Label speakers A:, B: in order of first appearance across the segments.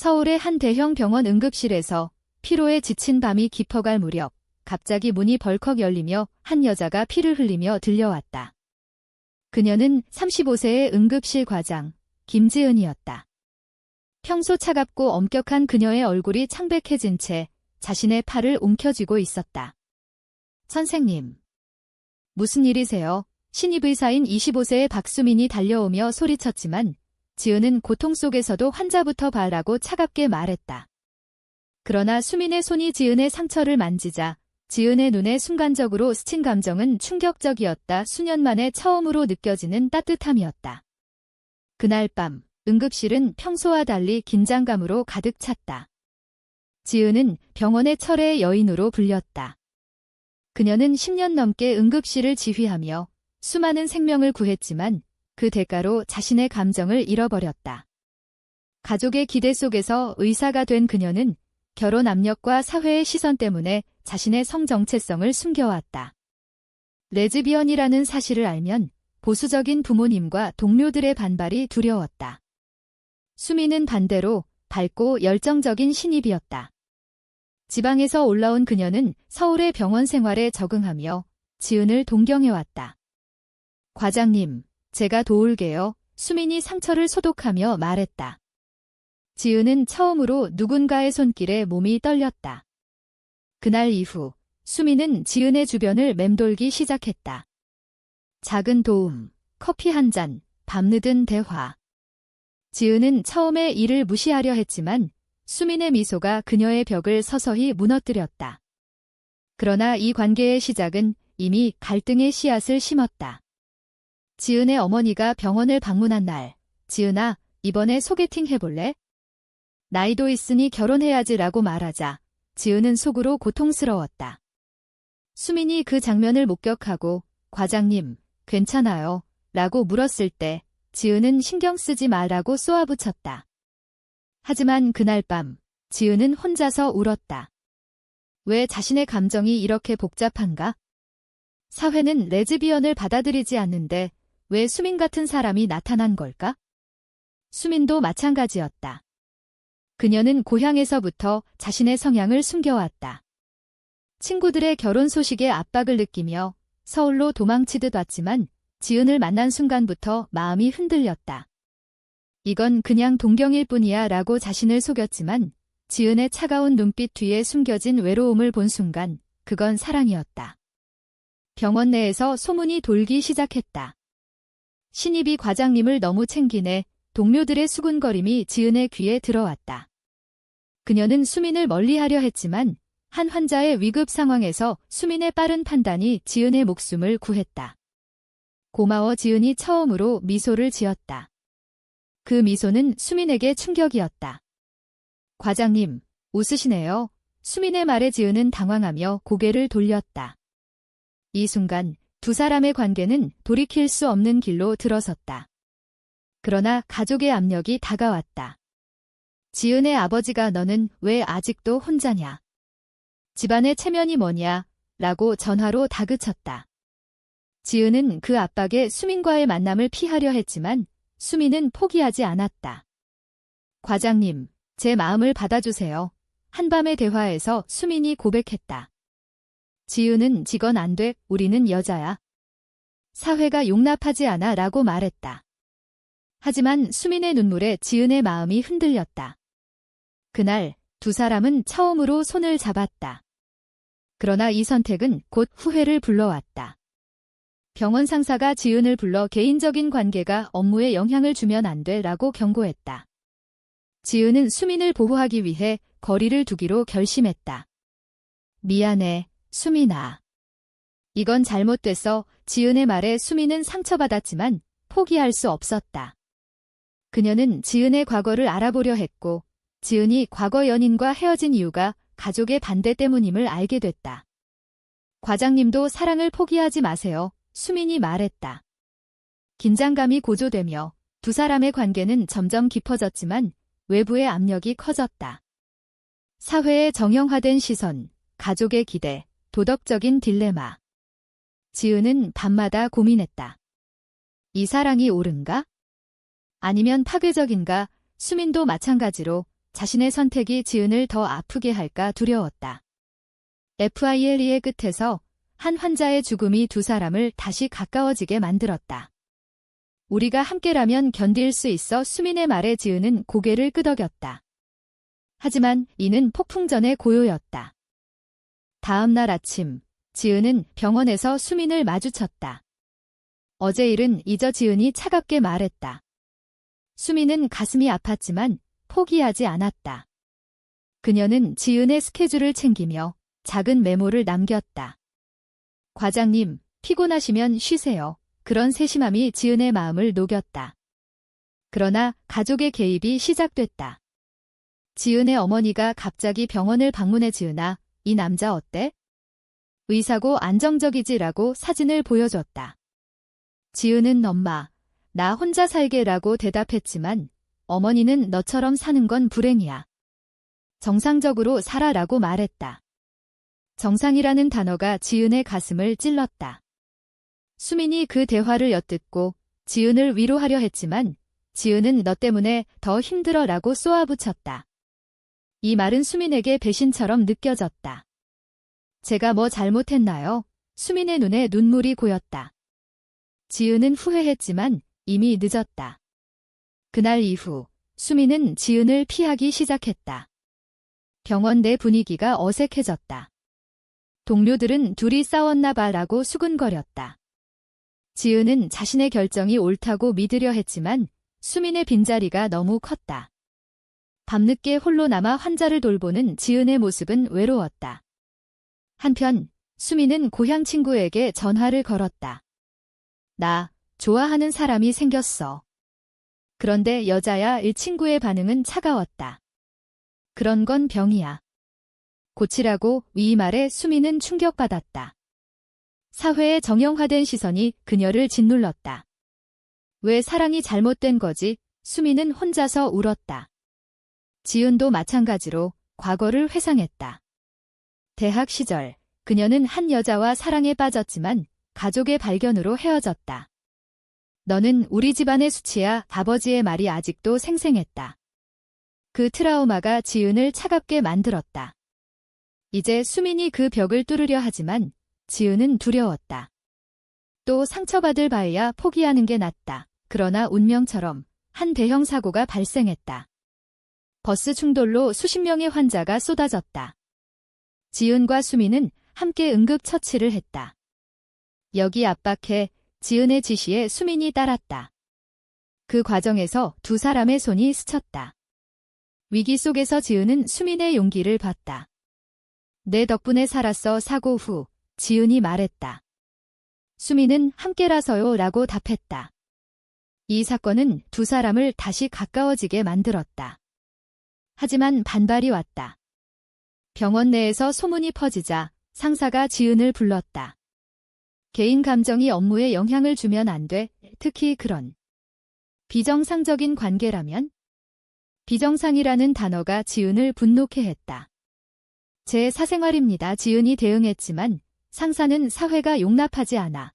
A: 서울의 한 대형 병원 응급실에서 피로에 지친 밤이 깊어갈 무렵 갑자기 문이 벌컥 열리며 한 여자가 피를 흘리며 들려왔다. 그녀는 35세의 응급실 과장 김지은이었다. 평소 차갑고 엄격한 그녀의 얼굴이 창백해진 채 자신의 팔을 움켜쥐고 있었다. 선생님. 무슨 일이세요? 신입 의사인 25세의 박수민이 달려오며 소리쳤지만 지은은 고통 속에서도 환자부터 봐라고 차갑게 말했다. 그러나 수민의 손이 지은의 상처를 만지자 지은의 눈에 순간적으로 스친 감정은 충격적이었다. 수년 만에 처음으로 느껴지는 따뜻함이었다. 그날 밤 응급실은 평소와 달리 긴장감으로 가득 찼다. 지은은 병원의 철의 여인으로 불렸다. 그녀는 10년 넘게 응급실을 지휘하며 수많은 생명을 구했지만 그 대가로 자신의 감정을 잃어버렸다. 가족의 기대 속에서 의사가 된 그녀는 결혼 압력과 사회의 시선 때문에 자신의 성 정체성을 숨겨왔다. 레즈비언이라는 사실을 알면 보수적인 부모님과 동료들의 반발이 두려웠다. 수민은 반대로 밝고 열정적인 신입이었다. 지방에서 올라온 그녀는 서울의 병원 생활에 적응하며 지은을 동경해왔다. 과장님, 제가 도울게요. 수민이 상처를 소독하며 말했다. 지은은 처음으로 누군가의 손길에 몸이 떨렸다. 그날 이후 수민은 지은의 주변을 맴돌기 시작했다. 작은 도움, 커피 한 잔, 밤늦은 대화. 지은은 처음에 이를 무시하려 했지만 수민의 미소가 그녀의 벽을 서서히 무너뜨렸다. 그러나 이 관계의 시작은 이미 갈등의 씨앗을 심었다. 지은의 어머니가 병원을 방문한 날, 지은아, 이번에 소개팅 해볼래? 나이도 있으니 결혼해야지라고 말하자 지은은 속으로 고통스러웠다. 수민이 그 장면을 목격하고 과장님, 괜찮아요? 라고 물었을 때 지은은 신경 쓰지 말라고 쏘아붙였다. 하지만 그날 밤 지은은 혼자서 울었다. 왜 자신의 감정이 이렇게 복잡한가? 사회는 레즈비언을 받아들이지 않는데 왜 수민 같은 사람이 나타난 걸까? 수민도 마찬가지였다. 그녀는 고향에서부터 자신의 성향을 숨겨왔다. 친구들의 결혼 소식에 압박을 느끼며 서울로 도망치듯 왔지만 지은을 만난 순간부터 마음이 흔들렸다. 이건 그냥 동경일 뿐이야 라고 자신을 속였지만 지은의 차가운 눈빛 뒤에 숨겨진 외로움을 본 순간 그건 사랑이었다. 병원 내에서 소문이 돌기 시작했다. 신입이 과장님을 너무 챙기네. 동료들의 수군거림이 지은의 귀에 들어왔다. 그녀는 수민을 멀리하려 했지만 한 환자의 위급 상황에서 수민의 빠른 판단이 지은의 목숨을 구했다. 고마워. 지은이 처음으로 미소를 지었다. 그 미소는 수민에게 충격이었다. 과장님, 웃으시네요. 수민의 말에 지은은 당황하며 고개를 돌렸다. 이 순간 두 사람의 관계는 돌이킬 수 없는 길로 들어섰다. 그러나 가족의 압력이 다가왔다. 지은의 아버지가 너는 왜 아직도 혼자냐? 집안의 체면이 뭐냐? 라고 전화로 다그쳤다. 지은은 그 압박에 수민과의 만남을 피하려 했지만 수민은 포기하지 않았다. 과장님, 제 마음을 받아주세요. 한밤의 대화에서 수민이 고백했다. 지은은 지건 안 돼. 우리는 여자야. 사회가 용납하지 않아 라고 말했다. 하지만 수민의 눈물에 지은의 마음이 흔들렸다. 그날 두 사람은 처음으로 손을 잡았다. 그러나 이 선택은 곧 후회를 불러왔다. 병원 상사가 지은을 불러 개인적인 관계가 업무에 영향을 주면 안 돼 라고 경고했다. 지은은 수민을 보호하기 위해 거리를 두기로 결심했다. 미안해, 수민아. 이건 잘못됐어. 지은의 말에 수민은 상처받았지만 포기할 수 없었다. 그녀는 지은의 과거를 알아보려 했고 지은이 과거 연인과 헤어진 이유가 가족의 반대 때문임을 알게 됐다. 과장님도 사랑을 포기하지 마세요. 수민이 말했다. 긴장감이 고조되며 두 사람의 관계는 점점 깊어졌지만 외부의 압력이 커졌다. 사회의 정형화된 시선, 가족의 기대, 도덕적인 딜레마. 지은은 밤마다 고민했다. 이 사랑이 옳은가? 아니면 파괴적인가? 수민도 마찬가지로 자신의 선택이 지은을 더 아프게 할까 두려웠다. FILE의 끝에서 한 환자의 죽음이 두 사람을 다시 가까워지게 만들었다. 우리가 함께라면 견딜 수 있어 수민의 말에 지은은 고개를 끄덕였다. 하지만 이는 폭풍 전의 고요였다. 다음 날 아침, 지은은 병원에서 수민을 마주쳤다. 어제 일은 잊어 지은이 차갑게 말했다. 수민은 가슴이 아팠지만 포기하지 않았다. 그녀는 지은의 스케줄을 챙기며 작은 메모를 남겼다. 과장님, 피곤하시면 쉬세요. 그런 세심함이 지은의 마음을 녹였다. 그러나 가족의 개입이 시작됐다. 지은의 어머니가 갑자기 병원을 방문해 지은아, 이 남자 어때? 의사고 안정적이지라고 사진을 보여줬다. 지은은 엄마, 나 혼자 살게라고 대답했지만 어머니는 너처럼 사는 건 불행이야. 정상적으로 살아라고 말했다. 정상이라는 단어가 지은의 가슴을 찔렀다. 수민이 그 대화를 엿듣고 지은을 위로하려 했지만 지은은 너 때문에 더 힘들어라고 쏘아붙였다. 이 말은 수민에게 배신처럼 느껴졌다. 제가 뭐 잘못했나요? 수민의 눈에 눈물이 고였다. 지은은 후회했지만 이미 늦었다. 그날 이후 수민은 지은을 피하기 시작했다. 병원 내 분위기가 어색해졌다. 동료들은 둘이 싸웠나 봐라고 수근거렸다. 지은은 자신의 결정이 옳다고 믿으려 했지만 수민의 빈자리가 너무 컸다. 밤늦게 홀로 남아 환자를 돌보는 지은의 모습은 외로웠다. 한편 수민은 고향 친구에게 전화를 걸었다. 나 좋아하는 사람이 생겼어. 그런데 여자야. 이 친구의 반응은 차가웠다. 그런 건 병이야. 고치라고 이 말에 수민은 충격받았다. 사회의 정형화된 시선이 그녀를 짓눌렀다. 왜 사랑이 잘못된 거지? 수민은 혼자서 울었다. 지은도 마찬가지로 과거를 회상했다. 대학 시절 그녀는 한 여자와 사랑에 빠졌지만 가족의 발견으로 헤어졌다. 너는 우리 집안의 수치야. 아버지의 말이 아직도 생생했다. 그 트라우마가 지은을 차갑게 만들었다. 이제 수민이 그 벽을 뚫으려 하지만 지은은 두려웠다. 또 상처받을 바에야 포기하는 게 낫다. 그러나 운명처럼 한 대형 사고가 발생했다. 버스 충돌로 수십 명의 환자가 쏟아졌다. 지은과 수민은 함께 응급처치를 했다. 여기 압박해. 지은의 지시에 수민이 따랐다. 그 과정에서 두 사람의 손이 스쳤다. 위기 속에서 지은은 수민의 용기를 봤다. 내 덕분에 살았어. 사고 후 지은이 말했다. 수민은 함께라서요 라고 답했다. 이 사건은 두 사람을 다시 가까워지게 만들었다. 하지만 반발이 왔다. 병원 내에서 소문이 퍼지자 상사가 지은을 불렀다. 개인 감정이 업무에 영향을 주면 안 돼. 특히 그런 비정상적인 관계라면? 비정상이라는 단어가 지은을 분노케 했다. 제 사생활입니다. 지은이 대응했지만 상사는 사회가 용납하지 않아.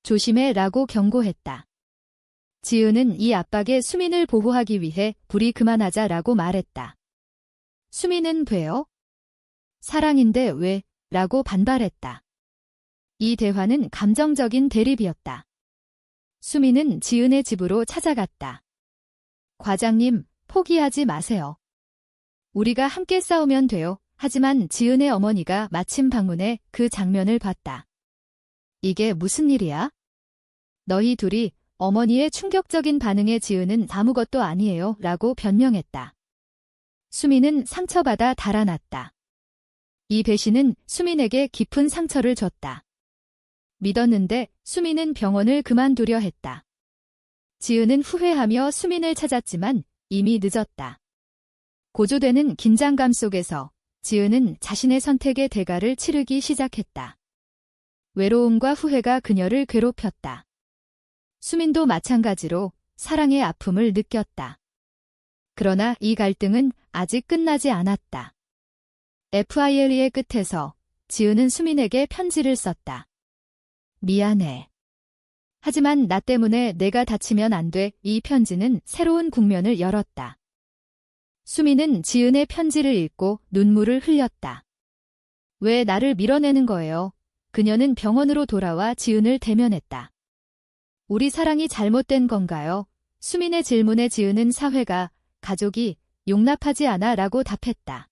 A: 조심해 라고 경고했다. 지은은 이 압박에 수민을 보호하기 위해 불이 그만하자라고 말했다. 수민은 왜요? 사랑인데 왜? 라고 반발했다. 이 대화는 감정적인 대립이었다. 수민은 지은의 집으로 찾아갔다. 과장님, 포기하지 마세요. 우리가 함께 싸우면 돼요. 하지만 지은의 어머니가 마침 방문해 그 장면을 봤다. 이게 무슨 일이야? 너희 둘이. 어머니의 충격적인 반응에 지은은 아무것도 아니에요 라고 변명했다. 수민은 상처받아 달아났다. 이 배신은 수민에게 깊은 상처를 줬다. 믿었는데 수민은 병원을 그만두려 했다. 지은은 후회하며 수민을 찾았지만 이미 늦었다. 고조되는 긴장감 속에서 지은은 자신의 선택의 대가를 치르기 시작했다. 외로움과 후회가 그녀를 괴롭혔다. 수민도 마찬가지로 사랑의 아픔을 느꼈다. 그러나 이 갈등은 아직 끝나지 않았다. FILE의 끝에서 지은은 수민에게 편지를 썼다. 미안해. 하지만 나 때문에 내가 다치면 안 돼. 이 편지는 새로운 국면을 열었다. 수민은 지은의 편지를 읽고 눈물을 흘렸다. 왜 나를 밀어내는 거예요? 그녀는 병원으로 돌아와 지은을 대면했다. 우리 사랑이 잘못된 건가요? 수민의 질문에 지은은 사회가, 가족이 용납하지 않아 라고 답했다.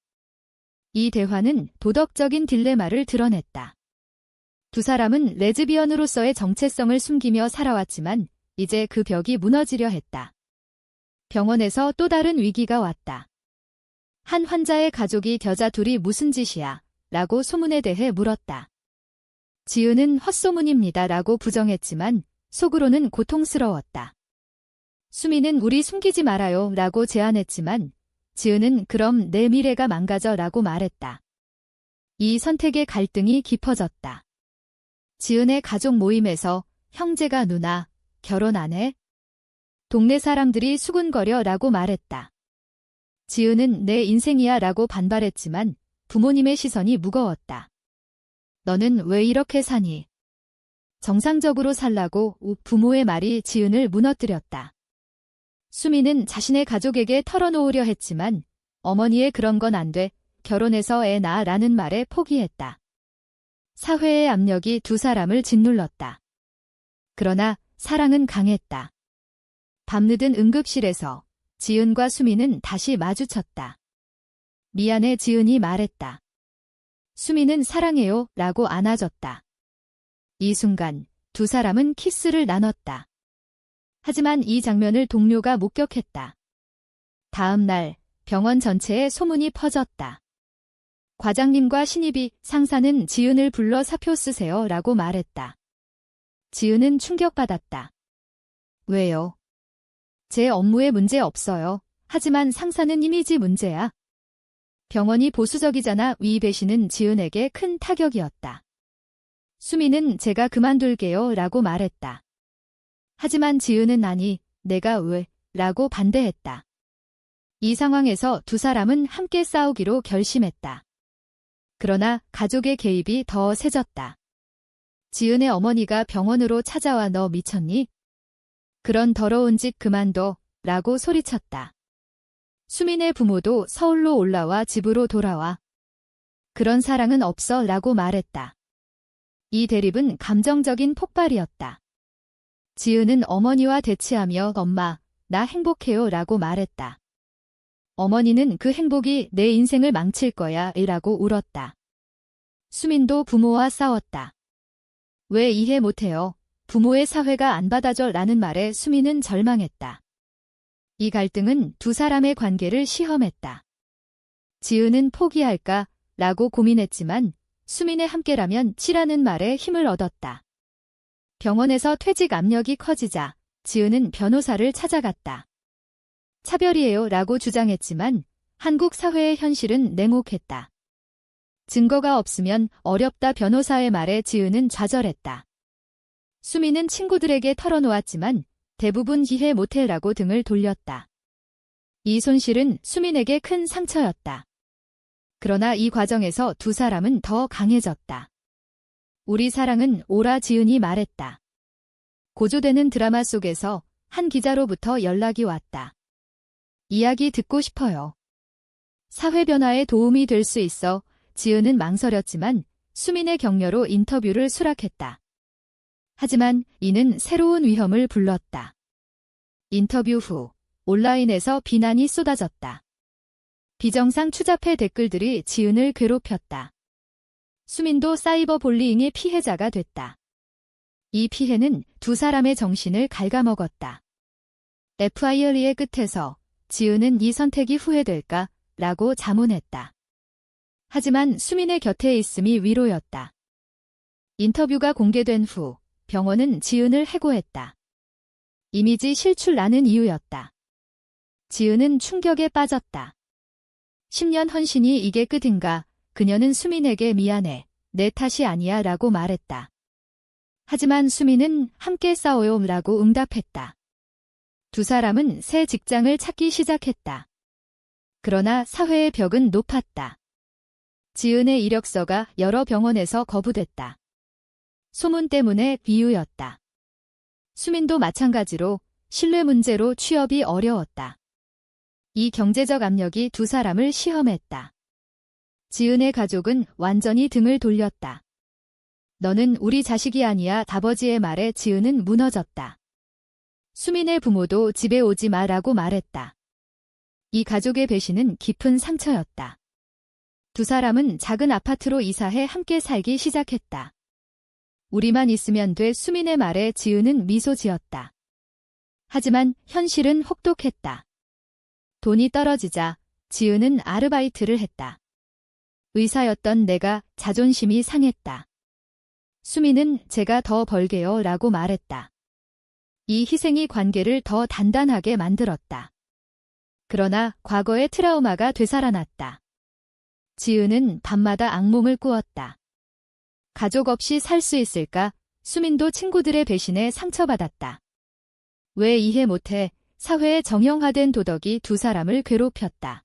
A: 이 대화는 도덕적인 딜레마를 드러냈다. 두 사람은 레즈비언으로서의 정체성을 숨기며 살아왔지만 이제 그 벽이 무너지려 했다. 병원에서 또 다른 위기가 왔다. 한 환자의 가족이 여자 둘이 무슨 짓이야? 라고 소문에 대해 물었다. 지은은 헛소문입니다 라고 부정했지만 속으로는 고통스러웠다. 수민은 우리 숨기지 말아요 라고 제안했지만 지은은 그럼 내 미래가 망가져 라고 말했다. 이 선택의 갈등이 깊어졌다. 지은의 가족 모임에서 형제가 누나, 결혼 안 해? 동네 사람들이 수군거려 라고 말했다. 지은은 내 인생이야 라고 반발했지만 부모님의 시선이 무거웠다. 너는 왜 이렇게 사니? 정상적으로 살라고 부모의 말이 지은을 무너뜨렸다. 수민은 자신의 가족에게 털어놓으려 했지만 어머니의 그런 건 안 돼, 결혼해서 애 낳아 라는 말에 포기했다. 사회의 압력이 두 사람을 짓눌렀다. 그러나 사랑은 강했다. 밤늦은 응급실에서 지은과 수민은 다시 마주쳤다. 미안해 지은이 말했다. 수민은 사랑해요 라고 안아줬다. 이 순간 두 사람은 키스를 나눴다. 하지만 이 장면을 동료가 목격했다. 다음 날 병원 전체에 소문이 퍼졌다. 과장님과 신입이 상사는 지은을 불러 사표 쓰세요 라고 말했다. 지은은 충격받았다. 왜요? 제 업무에 문제 없어요. 하지만 상사는 이미지 문제야. 병원이 보수적이잖아. 이 배신은 지은에게 큰 타격이었다. 수민은 제가 그만둘게요 라고 말했다. 하지만 지은은 아니, 내가 왜? 라고 반대했다. 이 상황에서 두 사람은 함께 싸우기로 결심했다. 그러나 가족의 개입이 더 세졌다. 지은의 어머니가 병원으로 찾아와 너 미쳤니? 그런 더러운 짓 그만둬 라고 소리쳤다. 수민의 부모도 서울로 올라와 집으로 돌아와. 그런 사랑은 없어 라고 말했다. 이 대립은 감정적인 폭발이었다. 지은은 어머니와 대치하며 엄마, 나 행복해요 라고 말했다. 어머니는 그 행복이 내 인생을 망칠 거야 라고 울었다. 수민도 부모와 싸웠다. 왜 이해 못해요? 부모의 사회가 안 받아줘 라는 말에 수민은 절망했다. 이 갈등은 두 사람의 관계를 시험했다. 지은은 포기할까? 라고 고민했지만 수민의 함께라면 치라는 말에 힘을 얻었다. 병원에서 퇴직 압력이 커지자 지은은 변호사를 찾아갔다. 차별이에요 라고 주장했지만 한국 사회의 현실은 냉혹했다. 증거가 없으면 어렵다 변호사의 말에 지은은 좌절했다. 수민은 친구들에게 털어놓았지만 대부분 이해 못해라고 등을 돌렸다. 이 손실은 수민에게 큰 상처였다. 그러나 이 과정에서 두 사람은 더 강해졌다. 우리 사랑은 오라 지은이 말했다. 고조되는 드라마 속에서 한 기자로부터 연락이 왔다. 이야기 듣고 싶어요. 사회 변화에 도움이 될 수 있어 지은은 망설였지만 수민의 격려로 인터뷰를 수락했다. 하지만 이는 새로운 위험을 불렀다. 인터뷰 후 온라인에서 비난이 쏟아졌다. 비정상 추잡해 댓글들이 지은을 괴롭혔다. 수민도 사이버 불리잉의 피해자가 됐다. 이 피해는 두 사람의 정신을 갉아먹었다. FIR의 끝에서 지은은 이 선택이 후회될까? 라고 자문했다. 하지만 수민의 곁에 있음이 위로였다. 인터뷰가 공개된 후 병원은 지은을 해고했다. 이미지 실추라는 이유였다. 지은은 충격에 빠졌다. 10년 헌신이 이게 끝인가? 그녀는 수민에게 미안해. 내 탓이 아니야 라고 말했다. 하지만 수민은 함께 싸워요 라고 응답했다. 두 사람은 새 직장을 찾기 시작했다. 그러나 사회의 벽은 높았다. 지은의 이력서가 여러 병원에서 거부됐다. 소문 때문에 비유였다. 수민도 마찬가지로 신뢰 문제로 취업이 어려웠다. 이 경제적 압력이 두 사람을 시험했다. 지은의 가족은 완전히 등을 돌렸다. 너는 우리 자식이 아니야. 아버지의 말에 지은은 무너졌다. 수민의 부모도 집에 오지 마라고 말했다. 이 가족의 배신은 깊은 상처였다. 두 사람은 작은 아파트로 이사해 함께 살기 시작했다. 우리만 있으면 돼. 수민의 말에 지은은 미소 지었다. 하지만 현실은 혹독했다. 돈이 떨어지자 지은은 아르바이트를 했다. 의사였던 내가 자존심이 상했다. 수민은 제가 더 벌게요 라고 말했다. 이 희생이 관계를 더 단단하게 만들었다. 그러나 과거의 트라우마가 되살아났다. 지은은 밤마다 악몽을 꾸었다. 가족 없이 살 수 있을까? 수민도 친구들의 배신에 상처받았다. 왜 이해 못해? 사회의 정형화된 도덕이 두 사람을 괴롭혔다.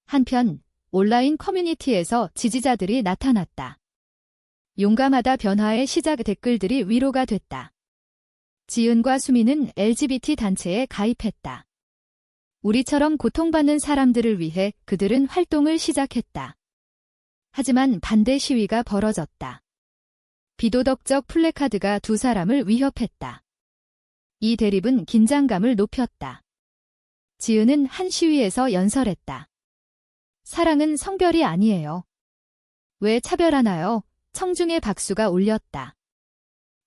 A: 한편 온라인 커뮤니티에서 지지자들이 나타났다. 용감하다 변화의 시작 댓글들이 위로가 됐다. 지은과 수민은 LGBT 단체에 가입했다. 우리처럼 고통받는 사람들을 위해 그들은 활동을 시작했다. 하지만 반대 시위가 벌어졌다. 비도덕적 플래카드가 두 사람을 위협했다. 이 대립은 긴장감을 높였다. 지은은 한 시위에서 연설했다. 사랑은 성별이 아니에요. 왜 차별하나요? 청중의 박수가 울렸다.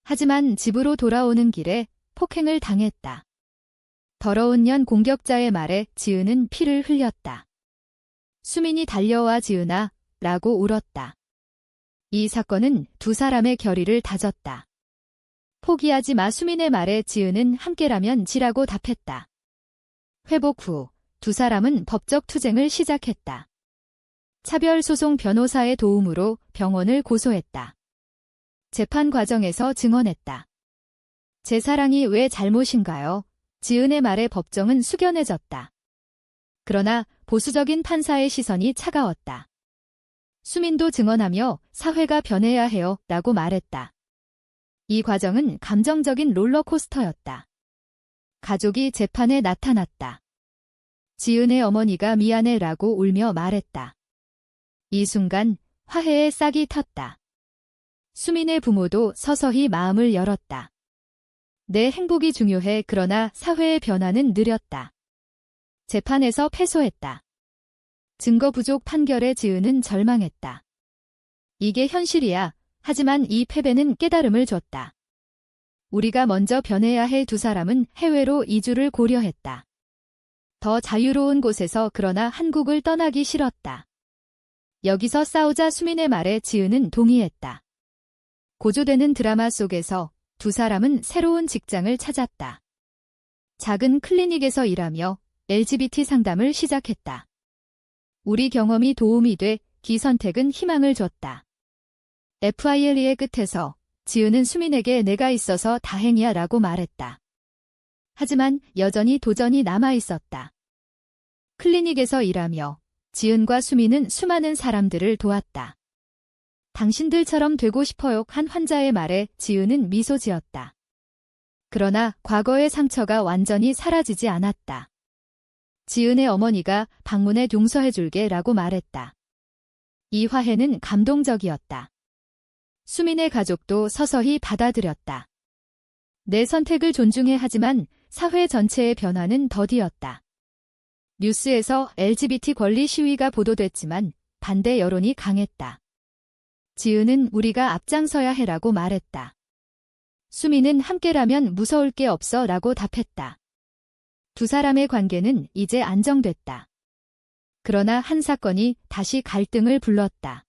A: 하지만 집으로 돌아오는 길에 폭행을 당했다. 더러운 년 공격자의 말에 지은은 피를 흘렸다. 수민이 달려와 지은아 라고 울었다. 이 사건은 두 사람의 결의를 다졌다. 포기하지 마. 수민의 말에 지은은 함께라면 지라고 답했다. 회복 후 두 사람은 법적 투쟁을 시작했다. 차별소송 변호사의 도움으로 병원을 고소했다. 재판 과정에서 증언했다. 제 사랑이 왜 잘못인가요? 지은의 말에 법정은 숙연해졌다. 그러나 보수적인 판사의 시선이 차가웠다. 수민도 증언하며 사회가 변해야 해요 라고 말했다. 이 과정은 감정적인 롤러코스터였다. 가족이 재판에 나타났다. 지은의 어머니가 미안해 라고 울며 말했다. 이 순간 화해의 싹이 텄다. 수민의 부모도 서서히 마음을 열었다. 내 행복이 중요해. 그러나 사회의 변화는 느렸다. 재판에서 패소했다. 증거 부족 판결에 지은은 절망했다. 이게 현실이야. 하지만 이 패배는 깨달음을 줬다. 우리가 먼저 변해야 해. 두 사람은 해외로 이주를 고려했다. 더 자유로운 곳에서. 그러나 한국을 떠나기 싫었다. 여기서 싸우자. 수민의 말에 지은은 동의했다. 고조되는 드라마 속에서 두 사람은 새로운 직장을 찾았다. 작은 클리닉에서 일하며 LGBT 상담을 시작했다. 우리 경험이 도움이 돼. 기 선택은 희망을 줬다. FILE의 끝에서 지은은 수민에게 내가 있어서 다행이야 라고 말했다. 하지만 여전히 도전이 남아 있었다. 클리닉에서 일하며 지은과 수민은 수많은 사람들을 도왔다. 당신들처럼 되고 싶어요. 한 환자의 말에 지은은 미소 지었다. 그러나 과거의 상처가 완전히 사라지지 않았다. 지은의 어머니가 방문해 용서해줄게 라고 말했다. 이 화해는 감동적이었다. 수민의 가족도 서서히 받아들였다. 내 선택을 존중해. 하지만 사회 전체의 변화는 더디었다. 뉴스에서 LGBT 권리 시위가 보도됐지만 반대 여론이 강했다. 지은은 우리가 앞장서야 해라고 말했다. 수민은 함께라면 무서울 게 없어 라고 답했다. 두 사람의 관계는 이제 안정됐다. 그러나 한 사건이 다시 갈등을 불렀다.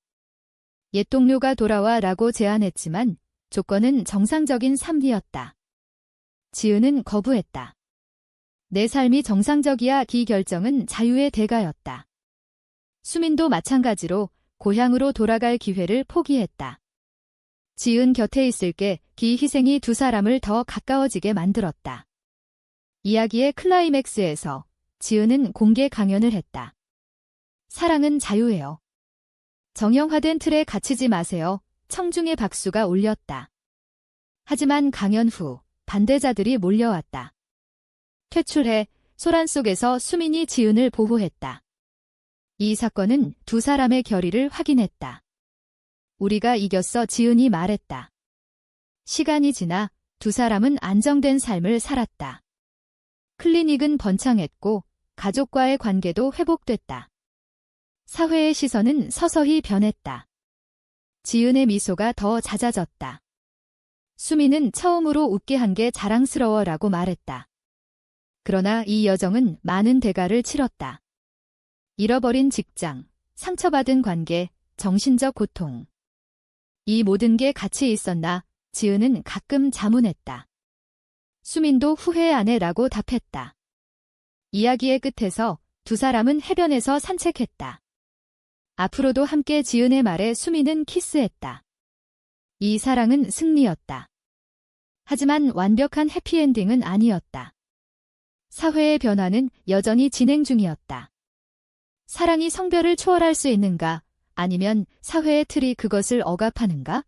A: 옛 동료가 돌아와 라고 제안했지만 조건은 정상적인 삶이었다. 지은은 거부했다. 내 삶이 정상적이야. 기 결정은 자유의 대가였다. 수민도 마찬가지로 고향으로 돌아갈 기회를 포기했다. 지은 곁에 있을게. 기 희생이 두 사람을 더 가까워지게 만들었다. 이야기의 클라이맥스에서 지은은 공개 강연을 했다. 사랑은 자유예요. 정형화된 틀에 갇히지 마세요. 청중의 박수가 울렸다. 하지만 강연 후 반대자들이 몰려왔다. 퇴출해. 소란 속에서 수민이 지은을 보호했다. 이 사건은 두 사람의 결의를 확인했다. 우리가 이겼어, 지은이 말했다. 시간이 지나 두 사람은 안정된 삶을 살았다. 클리닉은 번창했고 가족과의 관계도 회복됐다. 사회의 시선은 서서히 변했다. 지은의 미소가 더 잦아졌다. 수민은 처음으로 웃게 한 게 자랑스러워라고 말했다. 그러나 이 여정은 많은 대가를 치렀다. 잃어버린 직장, 상처받은 관계, 정신적 고통. 이 모든 게 같이 있었나 지은은 가끔 자문했다. 수민도 후회 안 해라고 답했다. 이야기의 끝에서 두 사람은 해변에서 산책했다. 앞으로도 함께 지은의 말에 수민은 키스했다. 이 사랑은 승리였다. 하지만 완벽한 해피엔딩은 아니었다. 사회의 변화는 여전히 진행 중이었다. 사랑이 성별을 초월할 수 있는가? 아니면 사회의 틀이 그것을 억압하는가?